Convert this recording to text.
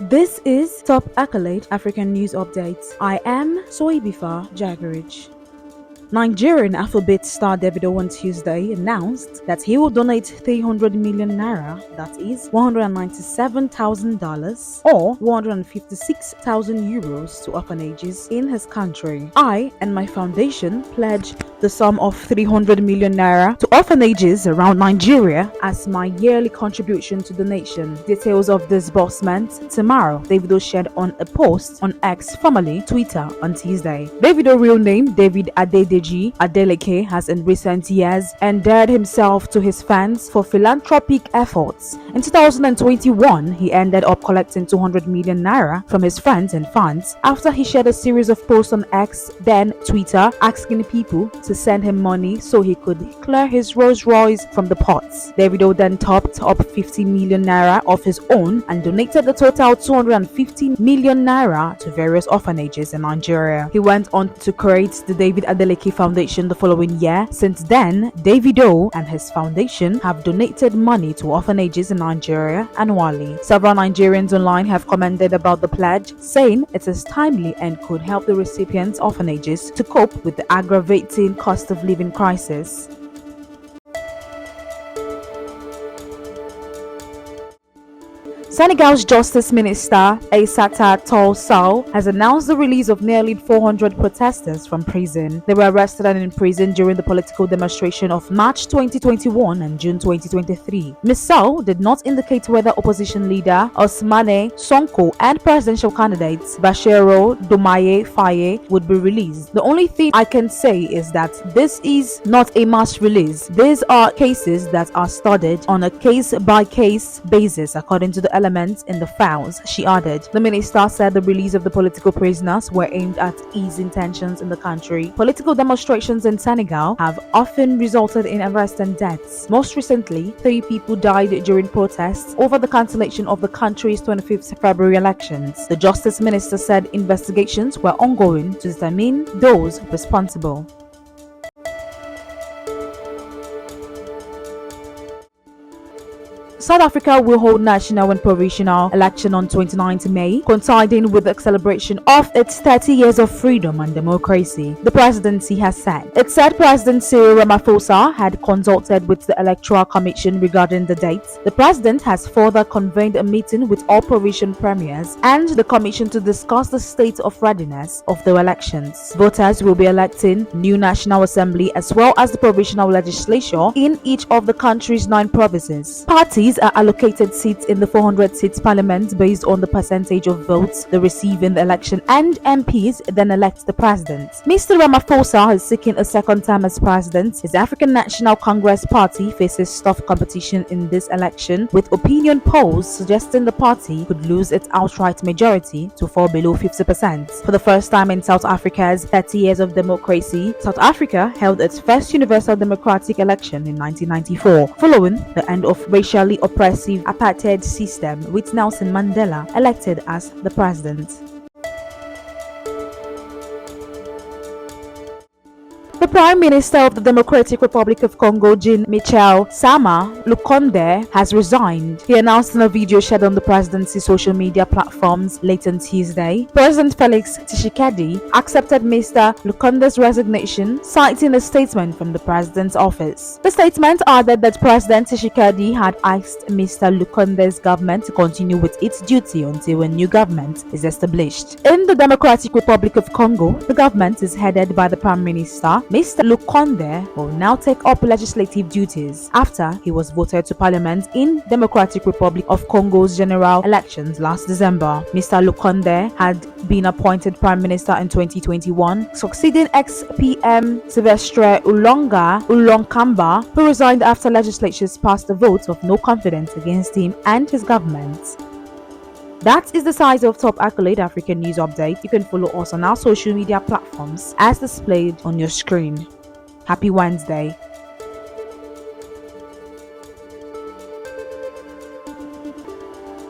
This is Top Accolade African News Updates. I am Soibifa Jagarich. Nigerian Afrobeat'S star Davido on Tuesday announced that he will donate 300 million naira, that is $197,000 or 156,000 euros to orphanages in his country. I and my foundation pledge the sum of 300 million naira to orphanages around Nigeria as my yearly contribution to the nation. Details of disbursement tomorrow, Davido shared on a post on X, formerly Twitter, on Tuesday. Davido's real name, David Adedeji Adeleke, has in recent years endeared himself to his fans for philanthropic efforts. In 2021, he ended up collecting 200 million naira from his friends and fans after he shared a series of posts on X, then Twitter, asking people to send him money so he could clear his Rolls Royce from the pots. Davido then topped up 50 million naira of his own and donated the total 250 million naira to various orphanages in Nigeria. He went on to create the David Adeleke Foundation the following year. Since then, Davido and his foundation have donated money to orphanages in Nigeria annually. Several Nigerians online have commented about the pledge, saying it is timely and could help the recipients' orphanages to cope with the aggravating cost of living crisis. Senegal's Justice Minister Aissata Tall Sall has announced the release of nearly 400 protesters from prison. They were arrested and imprisoned during the political demonstration of March 2021 and June 2023. Ms. Sall did not indicate whether opposition leader Ousmane Sonko and presidential candidates Bassirou Diomaye Faye would be released. The only thing I can say is that this is not a mass release. These are cases that are studied on a case-by-case basis according to the elements in the files, she added. The minister said the release of the political prisoners were aimed at easing tensions in the country. Political demonstrations in Senegal have often resulted in arrests and deaths. Most recently, 3 people died during protests over the cancellation of the country's 25th February elections. The justice minister said investigations were ongoing to determine those responsible. South Africa will hold national and provincial election on 29th May, coinciding with the celebration of its 30 years of freedom and democracy, the presidency has said. It said President Cyril Ramaphosa had consulted with the Electoral Commission regarding the dates. The president has further convened a meeting with all provincial premiers and the commission to discuss the state of readiness of the elections. Voters will be electing new National Assembly as well as the provincial legislature in each of the country's 9 provinces. Parties are allocated seats in the 400 seats parliament based on the percentage of votes they receive in the election, and MPs then elect the president. Mr. Ramaphosa is seeking a second term as president. His African National Congress party faces tough competition in this election, with opinion polls suggesting the party could lose its outright majority to fall below 50%. For the first time in South Africa's 30 years of democracy, South Africa held its first universal democratic election in 1994, following the end of racially oppressive apartheid system, with Nelson Mandela elected as the president. The Prime Minister of the Democratic Republic of Congo, Jean-Michel Sama Lukonde, has resigned. He announced in a video shared on the presidency's social media platforms late on Tuesday. President Felix Tshisekedi accepted Mr. Lukonde's resignation, citing a statement from the president's office. The statement added that President Tshisekedi had asked Mr. Lukonde's government to continue with its duty until a new government is established. In the Democratic Republic of Congo, the government is headed by the Prime Minister. Mr. Lukonde will now take up legislative duties after he was voted to parliament in Democratic Republic of Congo's general elections last December. Mr. Lukonde had been appointed Prime Minister in 2021, succeeding ex-PM Sylvestre Ulonkamba, who resigned after legislatures passed a vote of no confidence against him and his government. That is the size of Top Accolade African News Update. You can follow us on our social media platforms as displayed on your screen. Happy Wednesday.